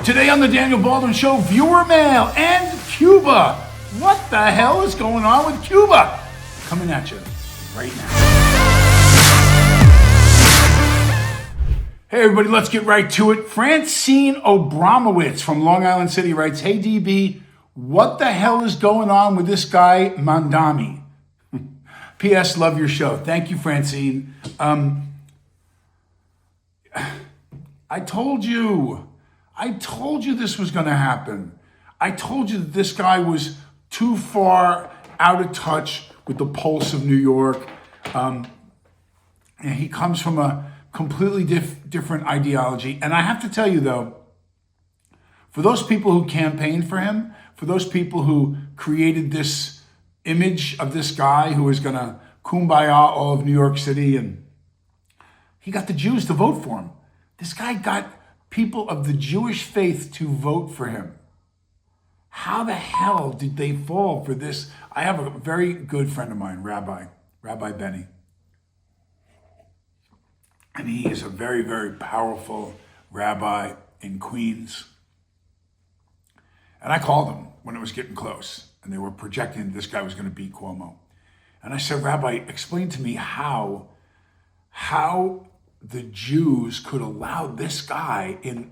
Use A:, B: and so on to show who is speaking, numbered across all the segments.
A: Today on the Daniel Baldwin Show, viewer mail and Cuba. What the hell is going on with Cuba? Coming at you right now. Hey everybody, let's get right to it. Francine Obramowitz from Long Island City writes, "Hey DB, what the hell is going on with this guy Mandami? P.S. Love your show." Thank you, Francine. I told you this was going to happen. I told you that this guy was too far out of touch with the pulse of New York. And he comes from a completely different ideology. And I have to tell you, though, for those people who campaigned for him, for those people who created this image of this guy who is going to kumbaya all of New York City, and he got the Jews to vote for him. This guy got people of the Jewish faith to vote for him. How the hell did they fall for this? I have a very good friend of mine, Rabbi Benny. And he is a very, very powerful rabbi in Queens. And I called him when it was getting close, and they were projecting this guy was going to beat Cuomo. And I said, "Rabbi, explain to me how the Jews could allow this guy in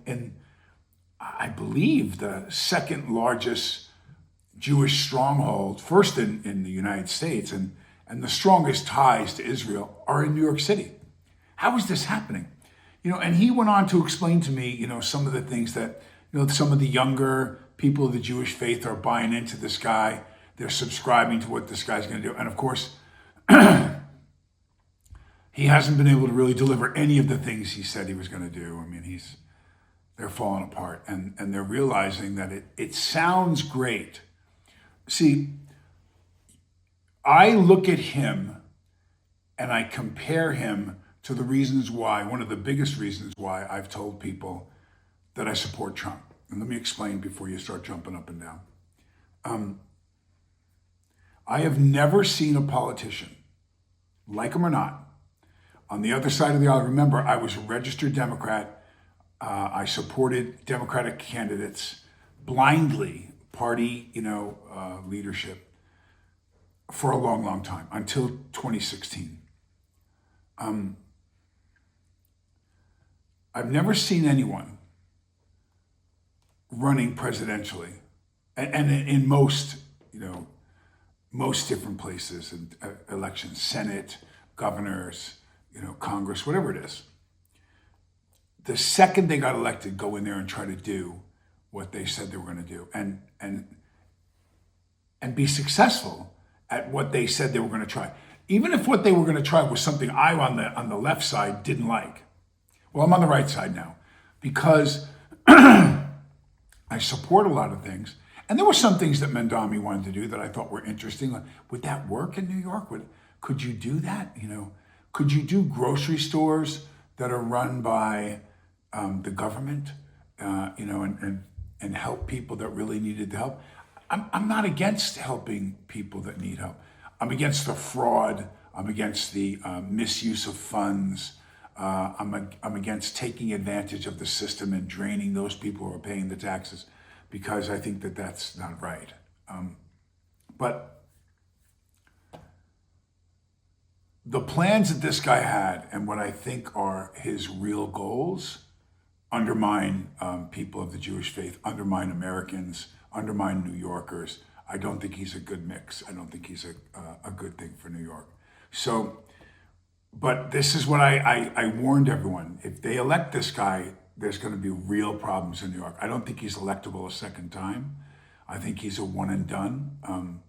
A: I believe, the second largest Jewish stronghold, first in the United States, and the strongest ties to Israel are in New York City. How is this happening?" And he went on to explain to me, some of the things that, some of the younger people of the Jewish faith are buying into this guy. They're subscribing to what this guy's going to do. And of course, he hasn't been able to really deliver any of the things he said he was going to do. I mean, they're falling apart, and they're realizing that it sounds great. See, I look at him and I compare him to the reasons why, one of the biggest reasons why I've told people that I support Trump. And let me explain before you start jumping up and down. I have never seen a politician, like him or not, on the other side of the aisle. Remember, I was a registered Democrat. I supported Democratic candidates blindly, party, leadership for a long, long time, until 2016. I've never seen anyone running presidentially, and in most different places and elections, Senate, governors, Congress, whatever it is. The second they got elected, go in there and try to do what they said they were going to do, and be successful at what they said they were going to try. Even if what they were going to try was something I on the left side didn't like. Well, I'm on the right side now because I support a lot of things. And there were some things that Mandami wanted to do that I thought were interesting. Like, would that work in New York? Could you do that? Could you do grocery stores that are run by the government, and help people that really needed the help? I'm not against helping people that need help. I'm against the fraud. I'm against the misuse of funds. I'm against taking advantage of the system and draining those people who are paying the taxes, because I think that that's not right. But the plans that this guy had and what I think are his real goals undermine people of the Jewish faith, undermine Americans, undermine New Yorkers. I don't think he's a good mix. I don't think he's a good thing for New York. So, but this is what I warned everyone. If they elect this guy, there's going to be real problems in New York. I don't think he's electable a second time. I think he's a one and done.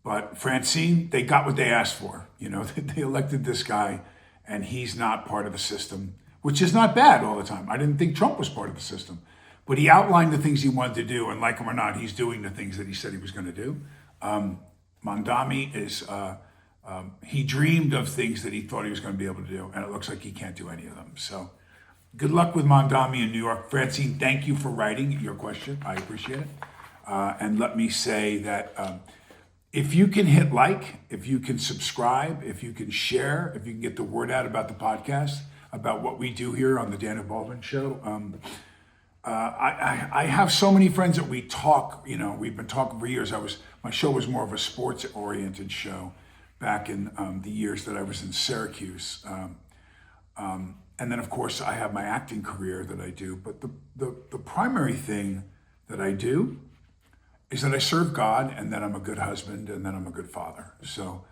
A: But Francine, they got what they asked for. They elected this guy, and he's not part of the system, which is not bad all the time. I didn't think Trump was part of the system, but he outlined the things he wanted to do, and like him or not, he's doing the things that he said he was going to do. Mandami is, he dreamed of things that he thought he was going to be able to do, and it looks like he can't do any of them. So good luck with Mandami in New York. Francine, thank you for writing your question. I appreciate it. And let me say that if you can hit like, if you can subscribe, if you can share, if you can get the word out about the podcast, about what we do here on the Daniel Baldwin Show, I have so many friends that we talk. We've been talking for years. My show was more of a sports-oriented show back in the years that I was in Syracuse. And then, of course, I have my acting career that I do. But the primary thing that I do is that I serve God, and that I'm a good husband, and that I'm a good father. So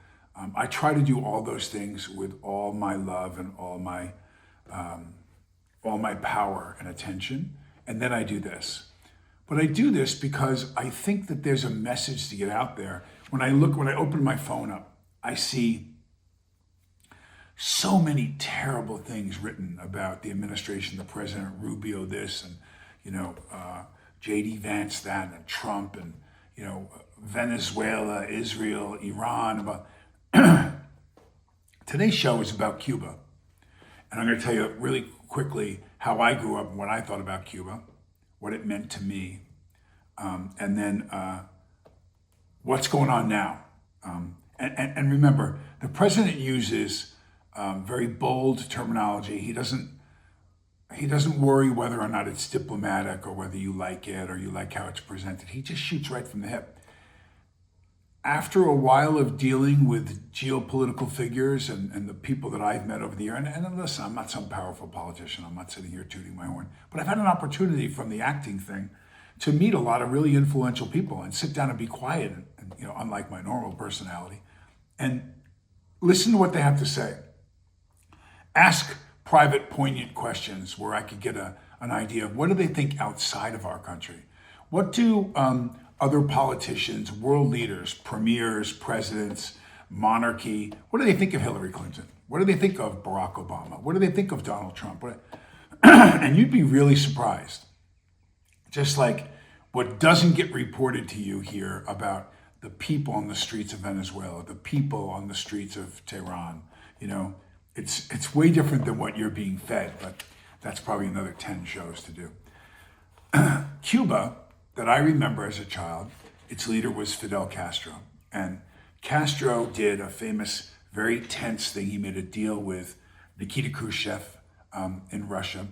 A: I try to do all those things with all my love and all my power and attention. And then I do this. But I do this because I think that there's a message to get out there. When I open my phone up, I see so many terrible things written about the administration, the president, Rubio this, and J.D. Vance that, and Trump, and Venezuela, Israel, Iran. About today's show is about Cuba, and I'm going to tell you really quickly how I grew up and what I thought about Cuba, what it meant to me, and then what's going on now. And remember, the president uses very bold terminology. He doesn't worry whether or not it's diplomatic or whether you like it or you like how it's presented. He just shoots right from the hip. After a while of dealing with geopolitical figures and the people that I've met over the year, and listen, I'm not some powerful politician. I'm not sitting here tooting my horn, but I've had an opportunity from the acting thing to meet a lot of really influential people and sit down and be quiet, and unlike my normal personality, and listen to what they have to say. Ask private, poignant questions where I could get an idea of what do they think outside of our country. What do other politicians, world leaders, premiers, presidents, monarchy, what do they think of Hillary Clinton? What do they think of Barack Obama? What do they think of Donald Trump? And you'd be really surprised. Just like what doesn't get reported to you here about the people on the streets of Venezuela, the people on the streets of Tehran, it's way different than what you're being fed, but that's probably another 10 shows to do. Cuba, that I remember as a child, its leader was Fidel Castro. And Castro did a famous, very tense thing. He made a deal with Nikita Khrushchev in Russia,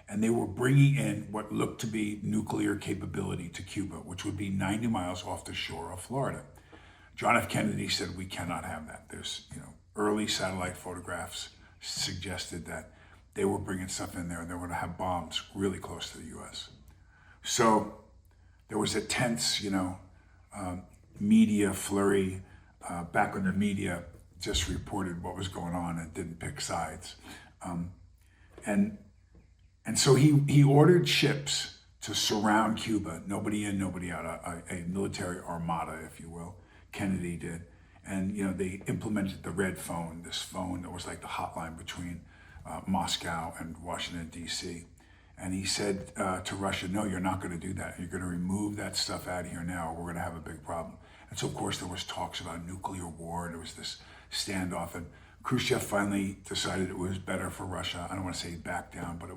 A: and they were bringing in what looked to be nuclear capability to Cuba, which would be 90 miles off the shore of Florida. John F. Kennedy said, we cannot have that. There's, early satellite photographs suggested that they were bringing stuff in there and they were going to have bombs really close to the U.S. So there was a tense, media flurry back when the media just reported what was going on and didn't pick sides. And so he ordered ships to surround Cuba, nobody in, nobody out, a military armada, if you will. Kennedy did. And, they implemented the red phone, this phone that was like the hotline between Moscow and Washington, D.C. And he said to Russia, no, you're not going to do that. You're going to remove that stuff out of here now, or we're going to have a big problem. And so, of course, there was talks about nuclear war. There was this standoff. And Khrushchev finally decided it was better for Russia. I don't want to say back down, but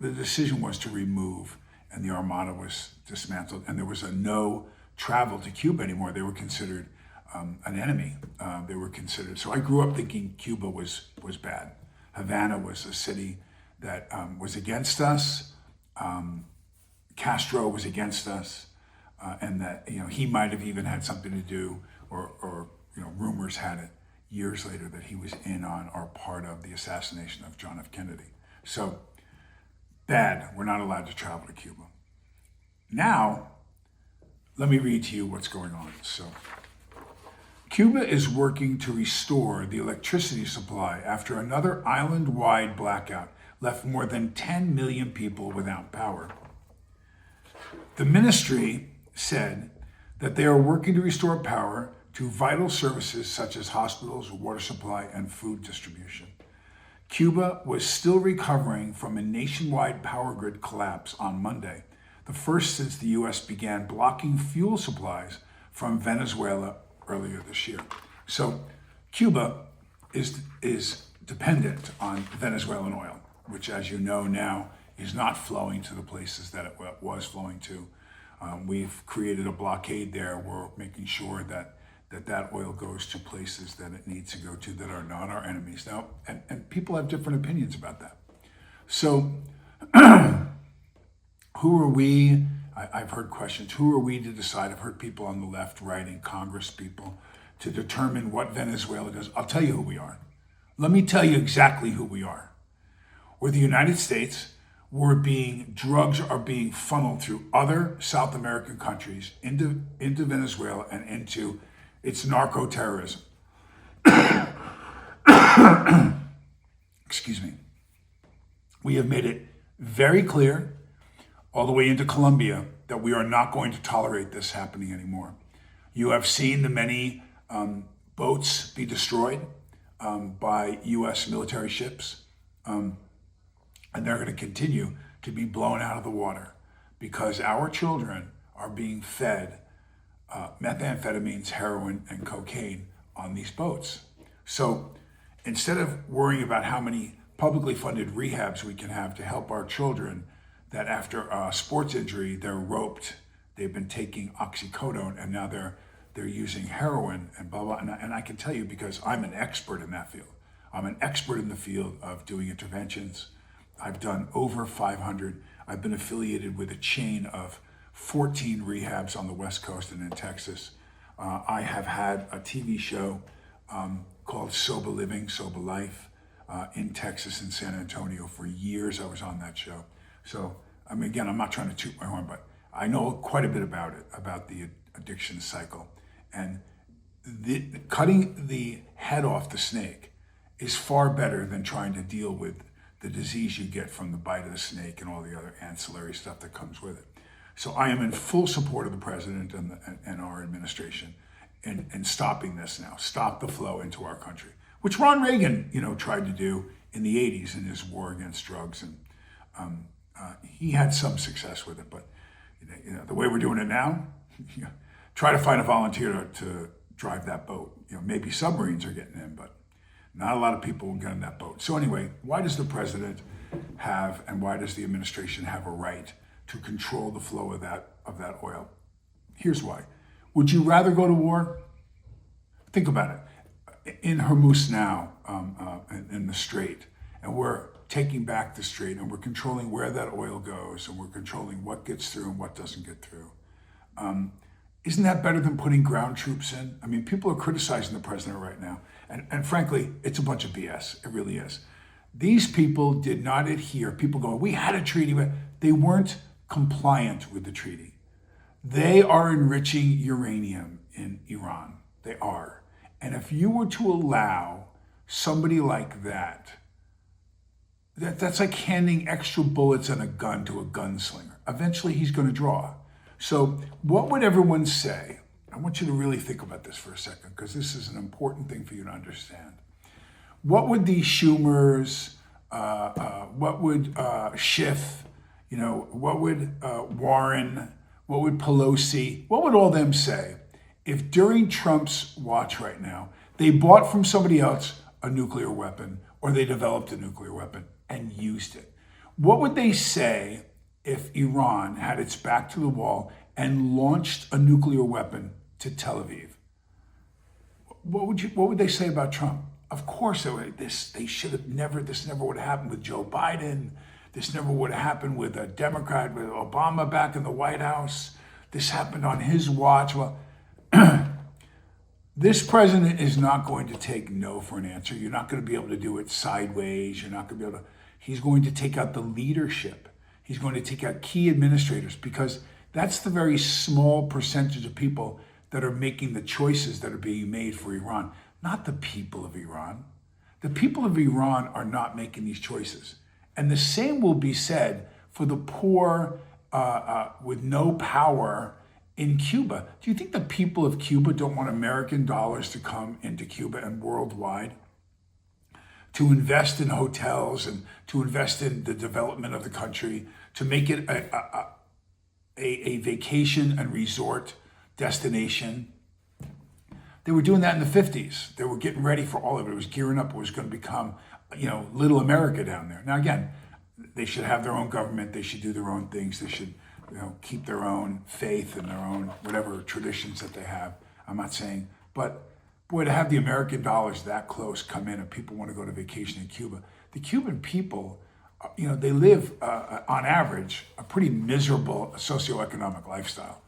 A: the decision was to remove, and the armada was dismantled. And there was a no travel to Cuba anymore. They were considered an enemy. They were considered. So I grew up thinking Cuba was bad. Havana was a city that was against us. Castro was against us, and that he might have even had something to do, or rumors had it years later that he was in on or part of the assassination of John F. Kennedy. So bad. We're not allowed to travel to Cuba. Now, let me read to you what's going on. So, Cuba is working to restore the electricity supply after another island-wide blackout left more than 10 million people without power. The ministry said that they are working to restore power to vital services such as hospitals, water supply, and food distribution. Cuba was still recovering from a nationwide power grid collapse on Monday, the first since the U.S. began blocking fuel supplies from Venezuela earlier this year. So Cuba is dependent on Venezuelan oil, which, as you know now, is not flowing to the places that it was flowing to. We've created a blockade there. We're making sure that oil goes to places that it needs to go to that are not our enemies. Now, and people have different opinions about that. So Who are we? I've heard questions. Who are we to decide? I've heard people on the left writing, Congress people, to determine what Venezuela does. I'll tell you who we are. Let me tell you exactly who we are. We're the United States. Drugs are being funneled through other South American countries into Venezuela and into its narco-terrorism. Excuse me. We have made it very clear all the way into Colombia that we are not going to tolerate this happening anymore. You have seen the many boats be destroyed by U.S. military ships, and they're going to continue to be blown out of the water because our children are being fed methamphetamines, heroin, and cocaine on these boats. So instead of worrying about how many publicly funded rehabs we can have to help our children that after a sports injury, they're roped, they've been taking oxycodone, and now they're using heroin and blah, blah. And I can tell you because I'm an expert in that field. I'm an expert in the field of doing interventions. I've done over 500. I've been affiliated with a chain of 14 rehabs on the West Coast and in Texas. I have had a TV show called Sober Living, Sober Life in Texas and San Antonio. For years I was on that show. So, I mean, again, I'm not trying to toot my horn, but I know quite a bit about it, about the addiction cycle. And cutting the head off the snake is far better than trying to deal with the disease you get from the bite of the snake and all the other ancillary stuff that comes with it. So I am in full support of the president and our administration in stopping this now, stop the flow into our country, which Ron Reagan, tried to do in the 80s in his war against drugs. And he had some success with it, but the way we're doing it now, try to find a volunteer to drive that boat. Maybe submarines are getting in, but not a lot of people will get in that boat. So anyway, why does the president have, and why does the administration have a right to control the flow of that oil? Here's why. Would you rather go to war? Think about it. In Hormuz now, in the Strait, and we're taking back the Strait, and we're controlling where that oil goes, and we're controlling what gets through and what doesn't get through. Isn't that better than putting ground troops in? I mean, people are criticizing the president right now. And frankly, it's a bunch of BS. It really is. These people did not adhere. People go, we had a treaty, but they weren't compliant with the treaty. They are enriching uranium in Iran. They are. And if you were to allow somebody like that's like handing extra bullets and a gun to a gunslinger. Eventually he's going to draw. So what would everyone say? I want you to really think about this for a second, because this is an important thing for you to understand. What would the Schumers, what would Schiff, what would Warren, what would Pelosi, what would all them say if during Trump's watch right now, they bought from somebody else a nuclear weapon, or they developed a nuclear weapon and used it? What would they say if Iran had its back to the wall and launched a nuclear weapon to Tel Aviv? What would they say about Trump? Of course, they should have never. This never would have happened with Joe Biden. This never would have happened with a Democrat, with Obama back in the White House. This happened on his watch. Well, this president is not going to take no for an answer. You're not going to be able to do it sideways. You're not going to be able to. He's going to take out the leadership. He's going to take out key administrators, because that's the very small percentage of people that are making the choices that are being made for Iran, not the people of Iran. The people of Iran are not making these choices. And the same will be said for the poor with no power in Cuba. Do you think the people of Cuba don't want American dollars to come into Cuba and worldwide to invest in hotels and to invest in the development of the country, to make it a vacation and resort destination? They were doing that in the 50s. They were getting ready for all of it. It was gearing up. It was going to become, little America down there. Now, again, they should have their own government. They should do their own things. They should, keep their own faith and their own whatever traditions that they have. I'm not saying, but boy, to have the American dollars that close come in and people want to go to vacation in Cuba. The Cuban people they live, on average, a pretty miserable socioeconomic lifestyle.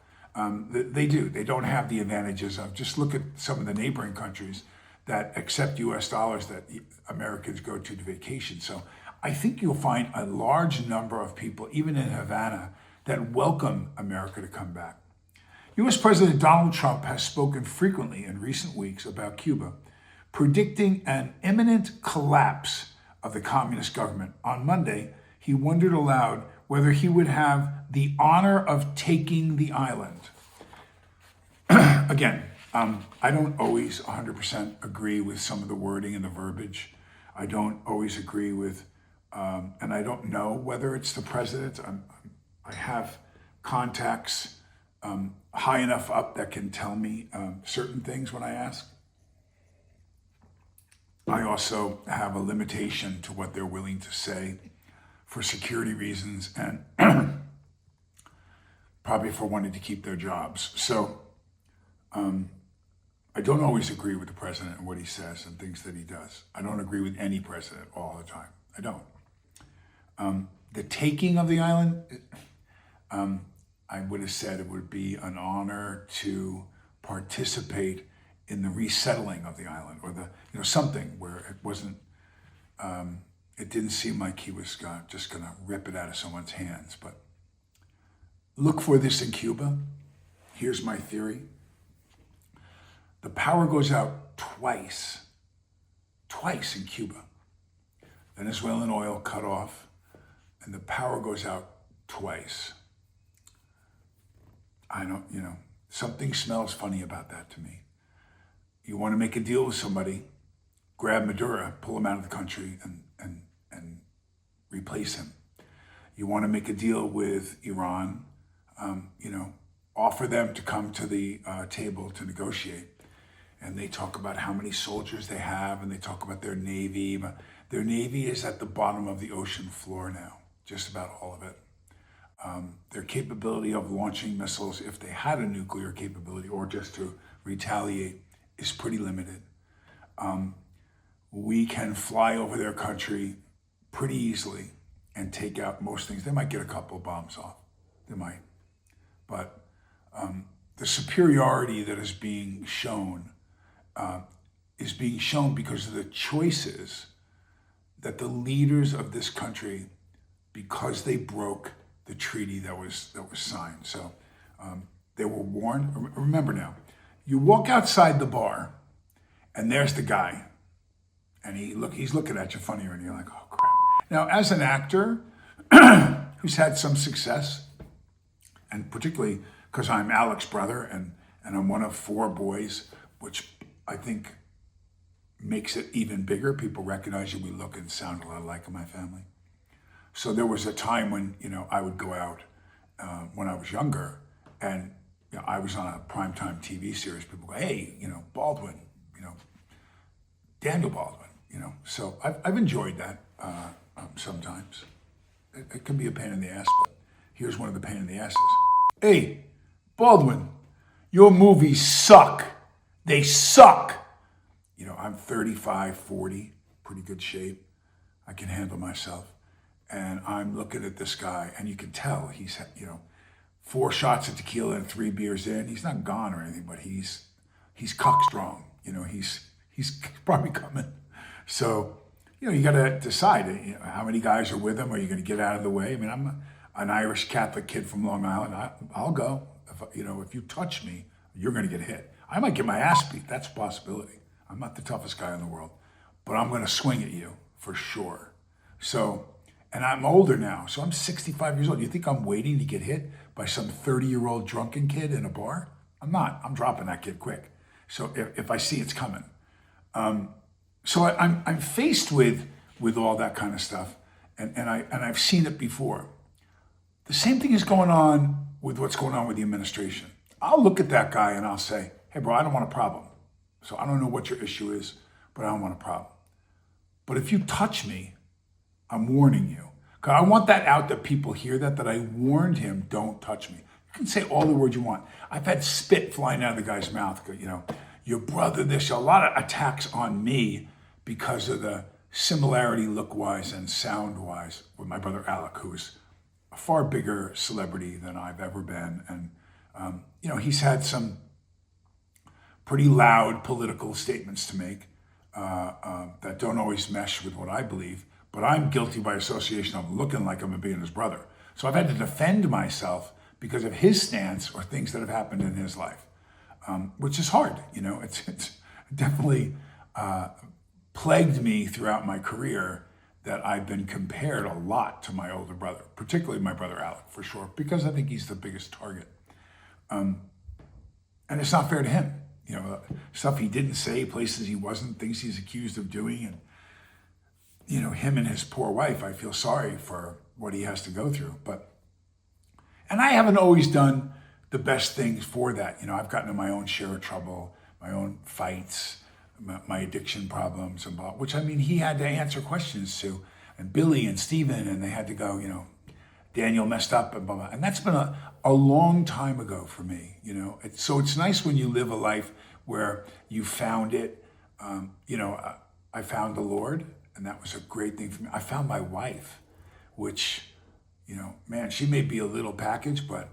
A: They do. They don't have the advantages of, just look at some of the neighboring countries that accept US dollars that Americans go to vacation. So I think you'll find a large number of people, even in Havana, that welcome America to come back. US President Donald Trump has spoken frequently in recent weeks about Cuba, predicting an imminent collapse of the communist government. On Monday, he wondered aloud whether he would have the honor of taking the island. Again, I don't always 100% agree with some of the wording and the verbiage. I don't always agree with, and I don't know whether it's the president. I have contacts high enough up that can tell me certain things when I ask. I also have a limitation to what they're willing to say for security reasons and probably for wanting to keep their jobs. So I don't always agree with the president and what he says and things that he does. I don't agree with any president all the time. I don't. The taking of the island, I would have said it would be an honor to participate in the resettling of the island, or something where it wasn't, it didn't seem like he was just gonna rip it out of someone's hands. But look for this in Cuba. Here's my theory. The power goes out twice in Cuba. Venezuelan oil cut off, and the power goes out twice. I don't, something smells funny about that to me. You want to make a deal with somebody, grab Maduro, pull him out of the country, and replace him. You want to make a deal with Iran, offer them to come to the table to negotiate. And they talk about how many soldiers they have, and they talk about their navy. But their navy is at the bottom of the ocean floor now, just about all of it. Their capability of launching missiles, if they had a nuclear capability, or just to retaliate, is pretty limited. We can fly over their country pretty easily and take out most things. They might get a couple of bombs off. They might. But the superiority that is being shown because of the choices that the leaders of this country, because they broke the treaty that was signed. So they were warned. Remember now, you walk outside the bar, and there's the guy, and he's looking at you funny, and you're like, oh crap. Now, as an actor who's had some success, and particularly because I'm Alec's brother, and I'm one of 4 boys, which I think makes it even bigger. People recognize you. We look and sound a lot alike in my family. So there was a time when, I would go out when I was younger, and I was on a primetime TV series. People go, hey, Baldwin, Daniel Baldwin, So I've enjoyed that sometimes. It can be a pain in the ass, but here's one of the pain in the asses. Hey, Baldwin, your movies suck. They suck. I'm 35, 40, pretty good shape. I can handle myself. And I'm looking at this guy, and you can tell he's, 4 shots of tequila and 3 beers in. He's not gone or anything, but he's cock strong. He's probably coming. So, you got to decide, how many guys are with him. Are you going to get out of the way? I mean, I'm an Irish Catholic kid from Long Island. I'll go. If you touch me, you're going to get hit. I might get my ass beat. That's a possibility. I'm not the toughest guy in the world, but I'm going to swing at you for sure. So, and I'm older now, so I'm 65 years old. You think I'm waiting to get hit by some 30-year-old drunken kid in a bar? I'm not. I'm dropping that kid quick. So if I see it's coming. So I'm faced with all that kind of stuff, and I've seen it before. The same thing is going on with what's going on with the administration. I'll look at that guy and I'll say, hey bro, I don't want a problem. So I don't know what your issue is, but I don't want a problem. But if you touch me, I'm warning you. Because I want that out, that people hear that I warned him, don't touch me. You can say all the words you want. I've had spit flying out of the guy's mouth. Your brother, there's a lot of attacks on me because of the similarity look-wise and sound-wise with my brother Alec, who is a far bigger celebrity than I've ever been. And, he's had some pretty loud political statements to make that don't always mesh with what I believe, but I'm guilty by association of looking like I'm being his brother. So I've had to defend myself because of his stance or things that have happened in his life, which is hard. It's definitely plagued me throughout my career that I've been compared a lot to my older brother, particularly my brother Alec, for sure, because I think he's the biggest target. And it's not fair to him. Stuff he didn't say, places he wasn't, things he's accused of doing. And, him and his poor wife, I feel sorry for what he has to go through. And I haven't always done the best things for that. I've gotten in my own share of trouble, my own fights, my addiction problems, and which, he had to answer questions to, and Billy and Steven, and they had to go, Daniel messed up, and blah, blah. And that's been a long time ago for me, So it's nice when you live a life where you found it. I found the Lord, and that was a great thing for me. I found my wife, which, she may be a little package, but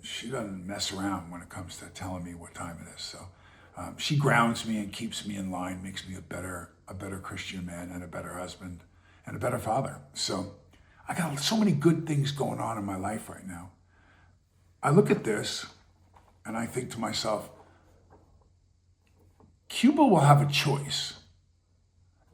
A: she doesn't mess around when it comes to telling me what time it is. So she grounds me and keeps me in line, makes me a better Christian man and a better husband and a better father. So I got so many good things going on in my life right now. I look at this and I think to myself, Cuba will have a choice.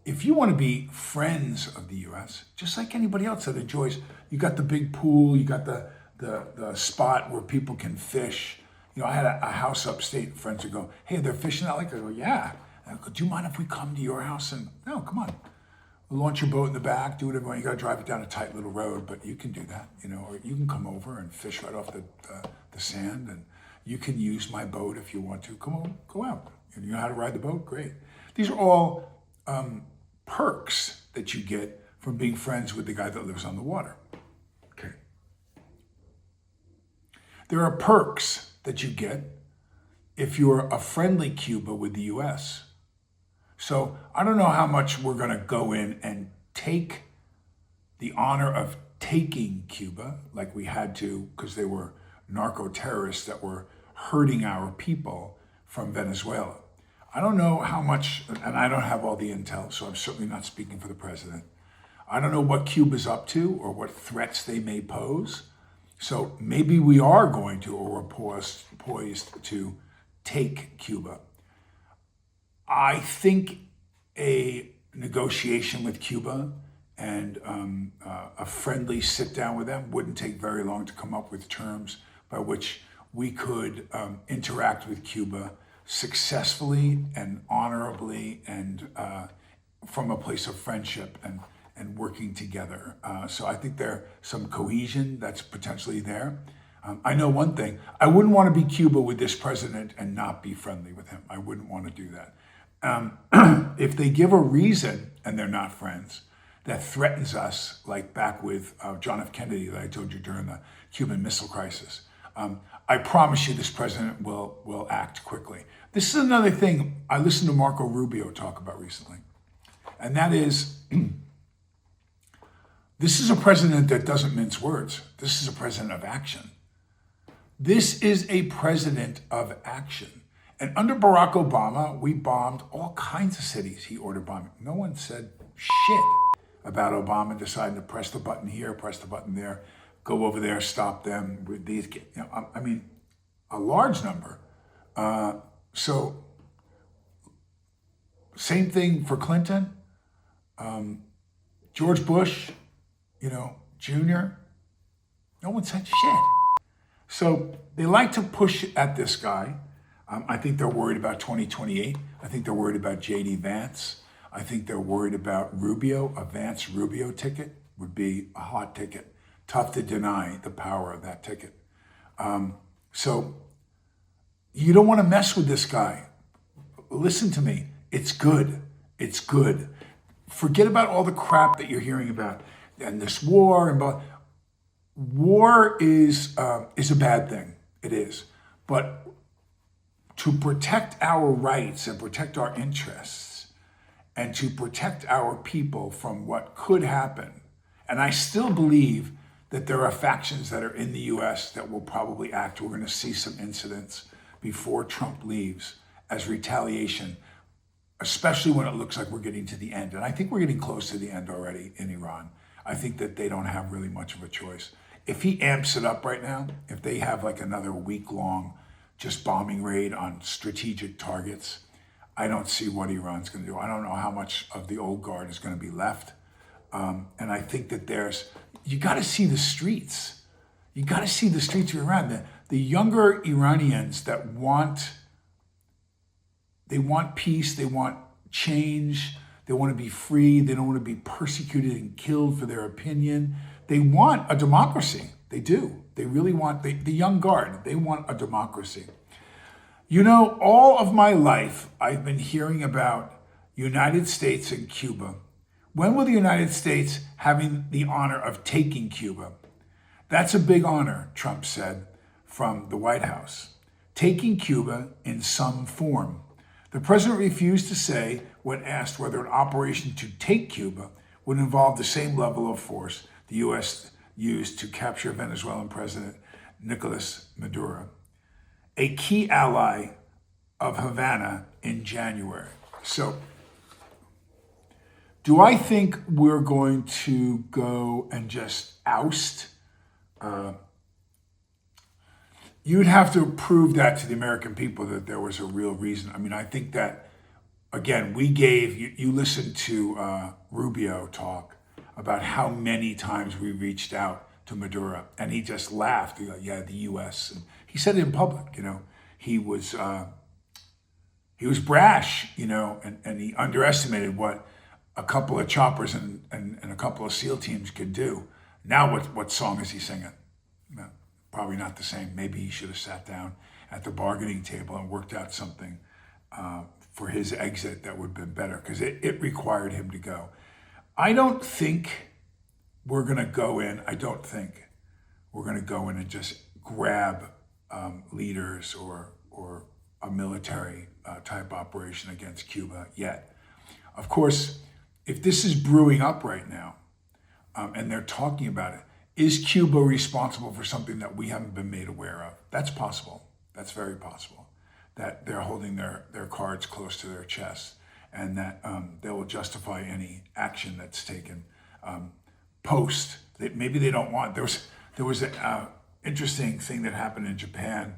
A: If you want to be friends of the U.S., just like anybody else that enjoys, you got the big pool, you got the spot where people can fish. I had a house upstate, friends would go, hey, they're fishing out like, I go, yeah. And I go, do you mind if we come to your house? And no, come on. We'll launch your boat in the back, do whatever you want. You got to drive it down a tight little road, but you can do that, or you can come over and fish right off the sand, and you can use my boat if you want to. Come on, go out. You know how to ride the boat? Great. These are all perks that you get from being friends with the guy that lives on the water. Okay. There are perks that you get if you're a friendly Cuba with the U.S. So I don't know how much we're going to go in and take the honor of taking Cuba like we had to because they were narco-terrorists that were hurting our people from Venezuela. I don't know how much, and I don't have all the intel, so I'm certainly not speaking for the president. I don't know what Cuba's up to or what threats they may pose. So maybe we are going to, or we're poised to take Cuba. I think a negotiation with Cuba and a friendly sit down with them wouldn't take very long to come up with terms by which we could interact with Cuba successfully and honorably and from a place of friendship and working together. So I think there's some cohesion that's potentially there. I know one thing, I wouldn't want to be Cuba with this president and not be friendly with him. I wouldn't want to do that. If they give a reason, and they're not friends, that threatens us, like back with John F. Kennedy that I told you during the Cuban Missile Crisis, I promise you this president will act quickly. This is another thing I listened to Marco Rubio talk about recently, and that is, this is a president that doesn't mince words. This is a president of action. This is a president of action. And under Barack Obama, we bombed all kinds of cities. He ordered bombing. No one said shit about Obama deciding to press the button here, press the button there, go over there, stop them with these kids. A large number. So same thing for Clinton, George Bush, Jr. No one said shit. So they like to push at this guy. I think they're worried about 2028. I think they're worried about J.D. Vance. I think they're worried about Rubio. A Vance Rubio ticket would be a hot ticket. Tough to deny the power of that ticket. So you don't want to mess with this guy. Listen to me. It's good. It's good. Forget about all the crap that you're hearing about and this war and war is a bad thing. It is. But to protect our rights and protect our interests and to protect our people from what could happen. And I still believe that there are factions that are in the US that will probably act. We're going to see some incidents before Trump leaves as retaliation, especially when it looks like we're getting to the end. And I think we're getting close to the end already in Iran. I think that they don't have really much of a choice. If he amps it up right now, if they have like another week-long just bombing raid on strategic targets, I don't see what Iran's going to do. I don't know how much of the old guard is going to be left. And I think that you got to see the streets. You got to see the streets of Iran. The younger Iranians that they want peace, they want change, they want to be free, they don't want to be persecuted and killed for their opinion. They want a democracy. They do. They really want, the young guard, they want a democracy. You know, all of my life, I've been hearing about United States and Cuba. When will the United States having the honor of taking Cuba? That's a big honor, Trump said from the White House. Taking Cuba in some form. The president refused to say when asked whether an operation to take Cuba would involve the same level of force the U.S. used to capture Venezuelan President Nicolas Maduro, a key ally of Havana in January. So, do I think we're going to go and just oust? You'd have to prove that to the American people that there was a real reason. I mean, I think that, again, you listened to Rubio talk about how many times we reached out to Maduro, and he just laughed. He goes, yeah, the U.S. And he said it in public, he was brash, and he underestimated what a couple of choppers and a couple of SEAL teams could do. Now what song is he singing? No, probably not the same. Maybe he should have sat down at the bargaining table and worked out something for his exit that would have been better, because it required him to go. I don't think we're going to go in. I don't think we're going to go in and just grab leaders or a military type operation against Cuba yet. Of course, if this is brewing up right now and they're talking about it, is Cuba responsible for something that we haven't been made aware of? That's possible. That's very possible. That they're holding their cards close to their chest, and that they will justify any action that's taken post. Maybe they don't want. There was an interesting thing that happened in Japan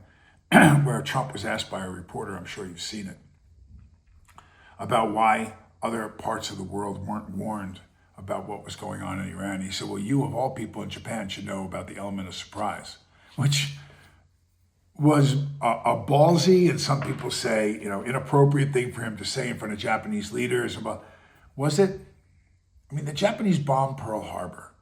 A: where Trump was asked by a reporter, I'm sure you've seen it, about why other parts of the world weren't warned about what was going on in Iran. He said, well, you of all people in Japan should know about the element of surprise, which was a ballsy, and some people say, inappropriate thing for him to say in front of Japanese leaders. Was it? I mean, the Japanese bombed Pearl Harbor.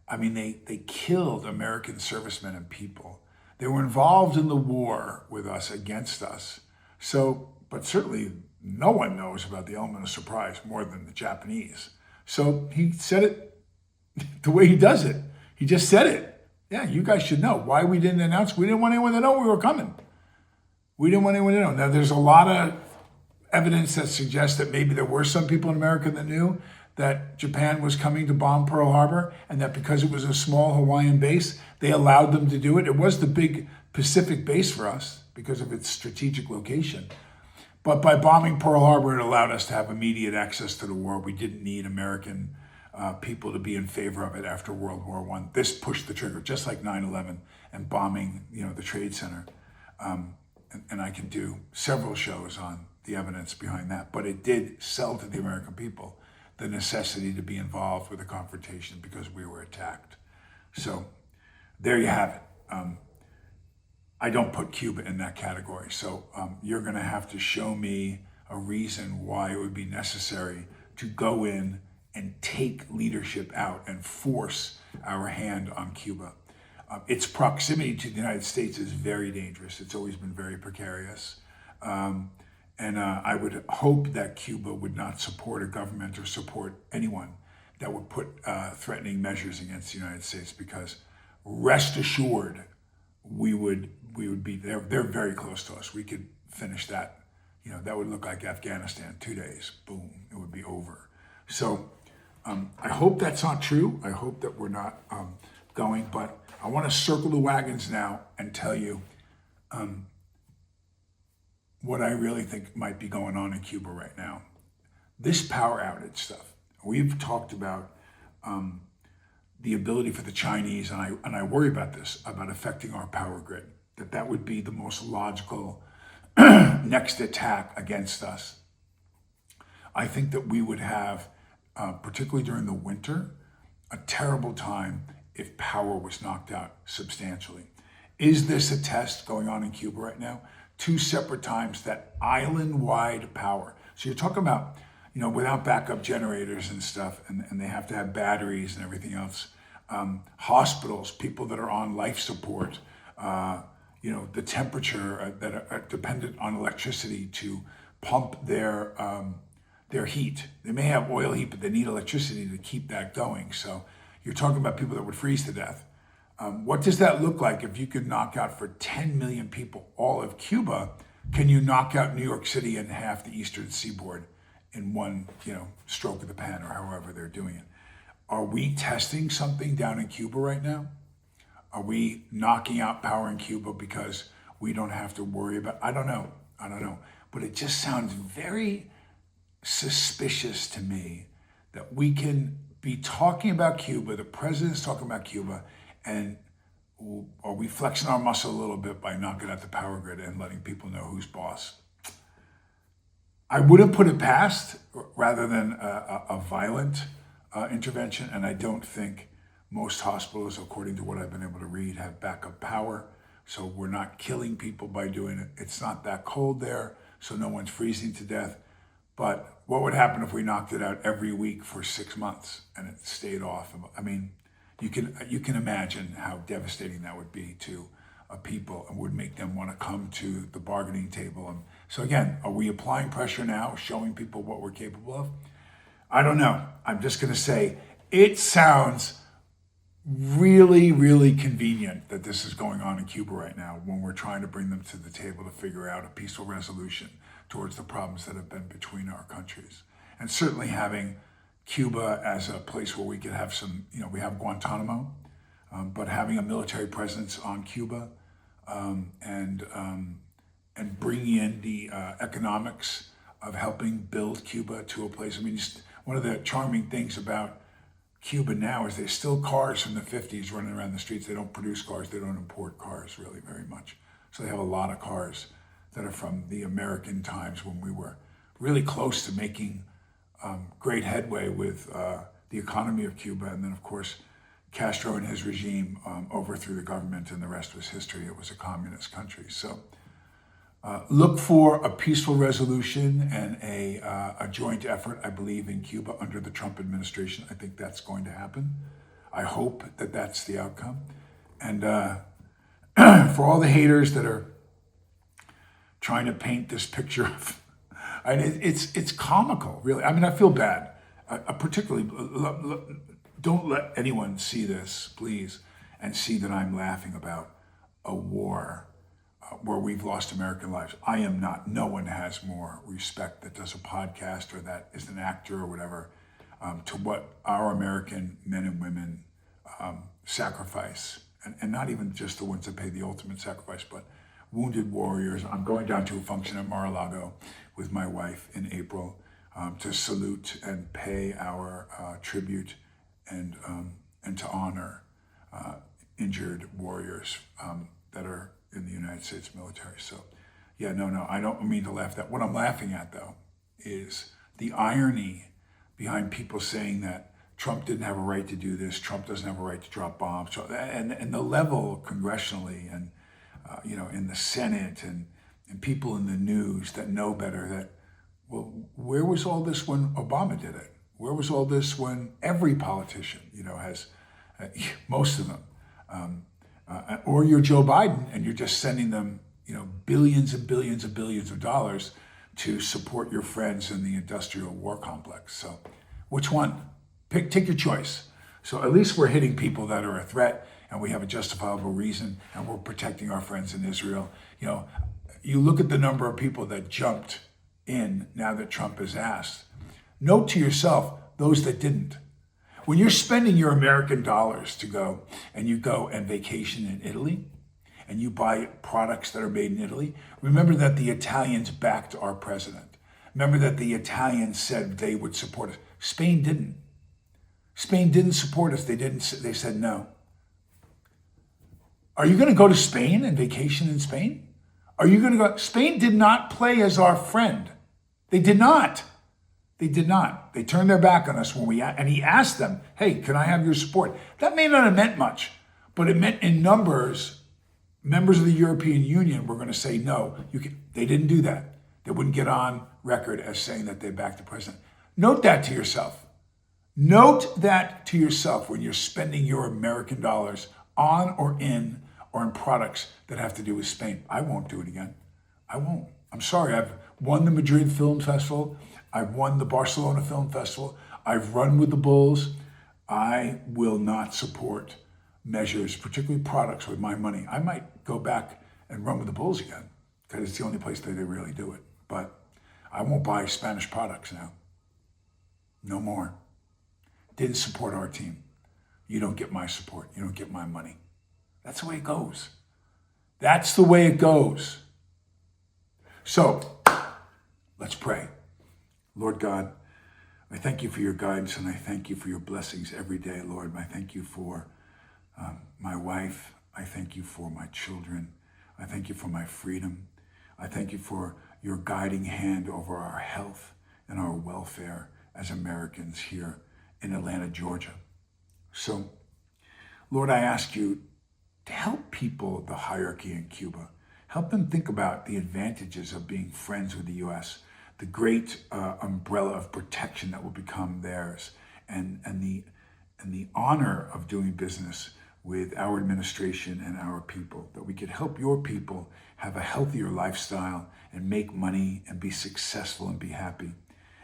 A: I mean, they killed American servicemen and people. They were involved in the war with us, against us. So, but certainly no one knows about the element of surprise more than the Japanese. So he said it the way he does it. He just said it. Yeah, you guys should know. Why we didn't announce? We didn't want anyone to know we were coming. We didn't want anyone to know. Now, there's a lot of evidence that suggests that maybe there were some people in America that knew that Japan was coming to bomb Pearl Harbor, and that because it was a small Hawaiian base, they allowed them to do it. It was the big Pacific base for us because of its strategic location. But by bombing Pearl Harbor, it allowed us to have immediate access to the war. We didn't need American people to be in favor of it after World War I. This pushed the trigger, just like 9/11 and bombing, the Trade Center. And I can do several shows on the evidence behind that. But it did sell to the American people the necessity to be involved with a confrontation because we were attacked. So there you have it. I don't put Cuba in that category. So you're going to have to show me a reason why it would be necessary to go in and take leadership out and force our hand on Cuba. Its proximity to the United States is very dangerous. It's always been very precarious. And I would hope that Cuba would not support a government or support anyone that would put threatening measures against the United States, because rest assured, we would be there. They're very close to us. We could finish that, that would look like Afghanistan. 2 days, boom, it would be over. So I hope that's not true. I hope that we're not going, but I want to circle the wagons now and tell you what I really think might be going on in Cuba right now. This power outage stuff, we've talked about the ability for the Chinese, and I worry about this, about affecting our power grid, that would be the most logical next attack against us. I think that we would have, particularly during the winter, a terrible time if power was knocked out substantially. Is this a test going on in Cuba right now? 2 separate times, that island-wide power. So you're talking about, without backup generators and stuff, and they have to have batteries and everything else. Hospitals, people that are on life support, the temperature that are dependent on electricity to pump their heat. They may have oil heat, but they need electricity to keep that going. So you're talking about people that would freeze to death. What does that look like if you could knock out for 10 million people all of Cuba? Can you knock out New York City and half the eastern seaboard in one, stroke of the pen, or however they're doing it? Are we testing something down in Cuba right now? Are we knocking out power in Cuba because we don't have to worry about? I don't know. But it just sounds very suspicious to me that we can be talking about Cuba, the president's talking about Cuba, and are we flexing our muscle a little bit by knocking out the power grid and letting people know who's boss? I wouldn't put it past rather than a violent intervention, and I don't think most hospitals, according to what I've been able to read, have backup power. So we're not killing people by doing it. It's not that cold there, so no one's freezing to death. But what would happen if we knocked it out every week for 6 months and it stayed off? I mean, you can imagine how devastating that would be to people, and would make them want to come to the bargaining table. And so again, are we applying pressure now, showing people what we're capable of? I don't know. I'm just going to say it sounds really, really convenient that this is going on in Cuba right now, when we're trying to bring them to the table to figure out a peaceful resolution towards the problems that have been between our countries. And certainly having Cuba as a place where we could have some, we have Guantanamo, but having a military presence on Cuba, and bringing in the economics of helping build Cuba to a place. I mean, just one of the charming things about Cuba now is there's still cars from the 50s running around the streets. They don't produce cars. They don't import cars really very much. So they have a lot of cars that are from the American times when we were really close to making great headway with the economy of Cuba. And then, of course, Castro and his regime overthrew the government, and the rest was history. It was a communist country. So look for a peaceful resolution and a joint effort, I believe, in Cuba under the Trump administration. I think that's going to happen. I hope that that's the outcome. And for all the haters that are trying to paint this picture of, it's comical, really. I mean, I feel bad. Particularly, don't let anyone see this, please, and see that I'm laughing about a war where we've lost American lives. I am not. No one has more respect that does a podcast or that is an actor or whatever to what our American men and women sacrifice. And not even just the ones that pay the ultimate sacrifice, but wounded warriors. I'm going down to a function at Mar-a-Lago with my wife in April to salute and pay our tribute and to honor injured warriors that are in the United States military. So, yeah, no, I don't mean to laugh. What I'm laughing at, though, is the irony behind people saying that Trump didn't have a right to do this, Trump doesn't have a right to drop bombs, and the level congressionally and in the Senate and people in the news that know better that, well, where was all this when Obama did it? Where was all this when every politician, has, most of them, or you're Joe Biden and you're just sending them, billions and billions and billions of dollars to support your friends in the industrial war complex. So which one? Take your choice. So at least we're hitting people that are a threat, and we have a justifiable reason, and we're protecting our friends in Israel. You look at the number of people that jumped in now that Trump has asked. Note to yourself, those that didn't. When you're spending your American dollars to go and vacation in Italy, and you buy products that are made in Italy, remember that the Italians backed our president. Remember that the Italians said they would support us. Spain didn't. Spain didn't support us. They said no. Are you going to go to Spain and vacation in Spain? Are you going to go? Spain did not play as our friend. They did not. They did not. They turned their back on us and he asked them, hey, can I have your support? That may not have meant much, but it meant in numbers, members of the European Union were going to say no. They didn't do that. They wouldn't get on record as saying that they backed the president. Note that to yourself. Note that to yourself when you're spending your American dollars on or in products that have to do with Spain. I won't do it again. I won't. I'm sorry. I've won the Madrid Film Festival. I've won the Barcelona Film Festival. I've run with the Bulls. I will not support measures, particularly products, with my money. I might go back and run with the Bulls again because it's the only place that they really do it. But I won't buy Spanish products now. No more. Didn't support our team. You don't get my support. You don't get my money. That's the way it goes. That's the way it goes. So, let's pray. Lord God, I thank you for your guidance and I thank you for your blessings every day, Lord. I thank you for my wife. I thank you for my children. I thank you for my freedom. I thank you for your guiding hand over our health and our welfare as Americans here in Atlanta, Georgia. So, Lord, I ask you to help people, the hierarchy in Cuba. Help them think about the advantages of being friends with the U.S., the great umbrella of protection that will become theirs, and the honor of doing business with our administration and our people, that we could help your people have a healthier lifestyle and make money and be successful and be happy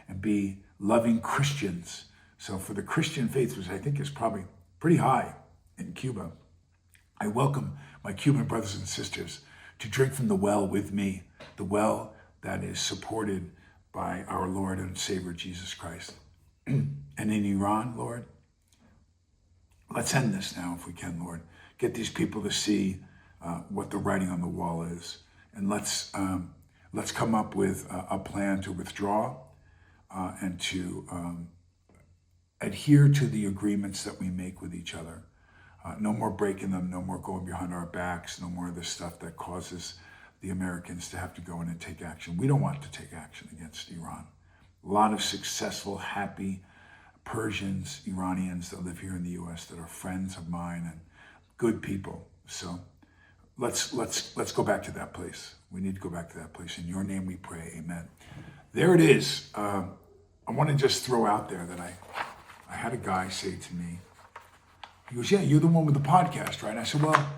A: and be loving Christians. So for the Christian faith, which I think is probably pretty high in Cuba, I welcome my Cuban brothers and sisters to drink from the well with me, the well that is supported by our Lord and Savior, Jesus Christ. And in Iran, Lord, let's end this now if we can, Lord. Get these people to see what the writing on the wall is. And let's come up with a plan to withdraw and to adhere to the agreements that we make with each other. No more breaking them, no more going behind our backs, no more of this stuff that causes the Americans to have to go in and take action. We don't want to take action against Iran. A lot of successful, happy Persians, Iranians that live here in the U.S. that are friends of mine and good people. So let's go back to that place. We need to go back to that place. In your name we pray, amen. There it is. I want to just throw out there that I had a guy say to me, he goes, yeah, you're the one with the podcast, right? And I said, well,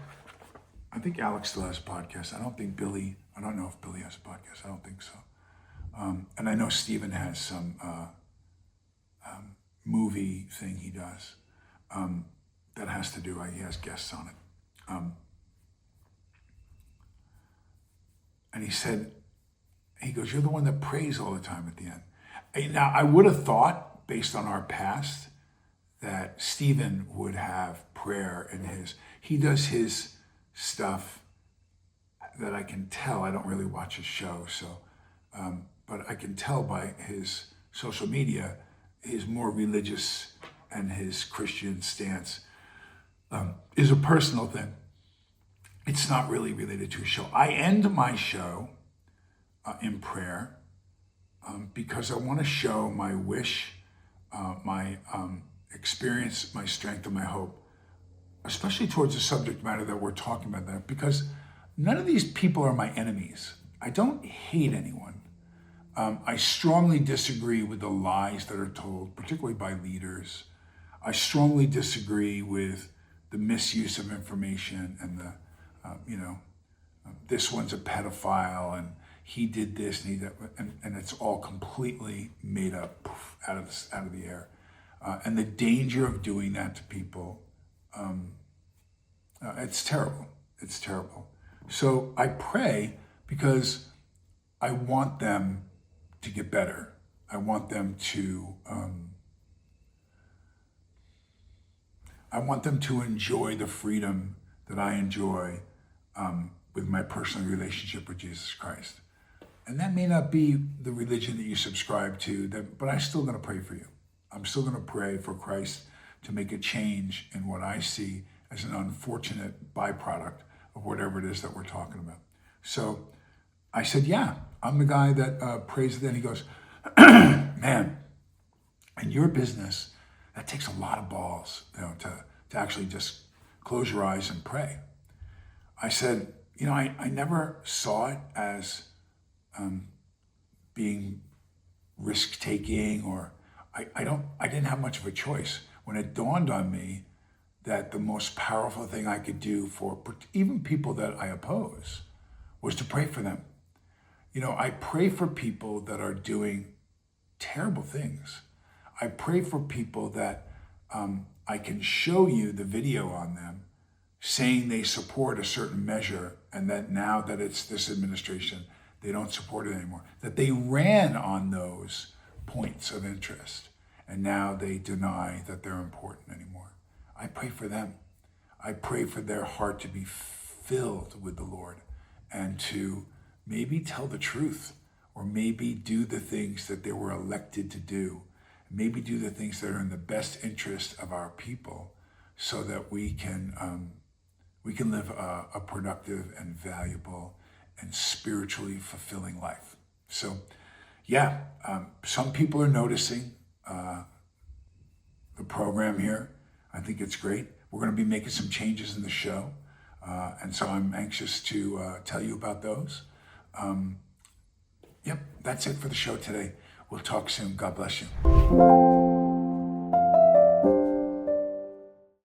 A: I think Alex still has a podcast. I don't know if Billy has a podcast. I don't think so. And I know Steven has some movie thing he does that has to do, he has guests on it. And he goes, you're the one that prays all the time at the end. Now, I would have thought, based on our past, that Stephen would have prayer in he does his stuff that I can tell. I don't really watch his show, so, but I can tell by his social media, his more religious and his Christian stance is a personal thing. It's not really related to a show. I end my show in prayer because I want to show my wish, my experience, my strength, and my hope, especially towards the subject matter that we're talking about there, because none of these people are my enemies. I don't hate anyone. I strongly disagree with the lies that are told, particularly by leaders. I strongly disagree with the misuse of information and the, this one's a pedophile and he did this and he did that, and it's all completely made up out of the air. And the danger of doing that to people, it's terrible. It's terrible. So I pray because I want them to get better. I want them to enjoy the freedom that I enjoy with my personal relationship with Jesus Christ. And that may not be the religion that you subscribe to, but I'm still going to pray for you. I'm still going to pray for Christ to make a change in what I see as an unfortunate byproduct of whatever it is that we're talking about. So I said, yeah, I'm the guy that prays it. Then he goes, man, in your business, that takes a lot of balls, to actually just close your eyes and pray. I said, I never saw it as being risk-taking, or I didn't have much of a choice. When it dawned on me that the most powerful thing I could do for even people that I oppose was to pray for them. I pray for people that are doing terrible things. I pray for people that I can show you the video on them saying they support a certain measure, and that now that it's this administration, they don't support it anymore. That they ran on those points of interest, and now they deny that they're important anymore. I pray for them. I pray for their heart to be filled with the Lord and to maybe tell the truth, or maybe do the things that they were elected to do, maybe do the things that are in the best interest of our people, so that we can live a productive and valuable and spiritually fulfilling life. So, yeah, some people are noticing the program here. I think it's great. We're going to be making some changes in the show, and so I'm anxious to tell you about those. Yep, that's it for the show today. We'll talk soon. God bless you.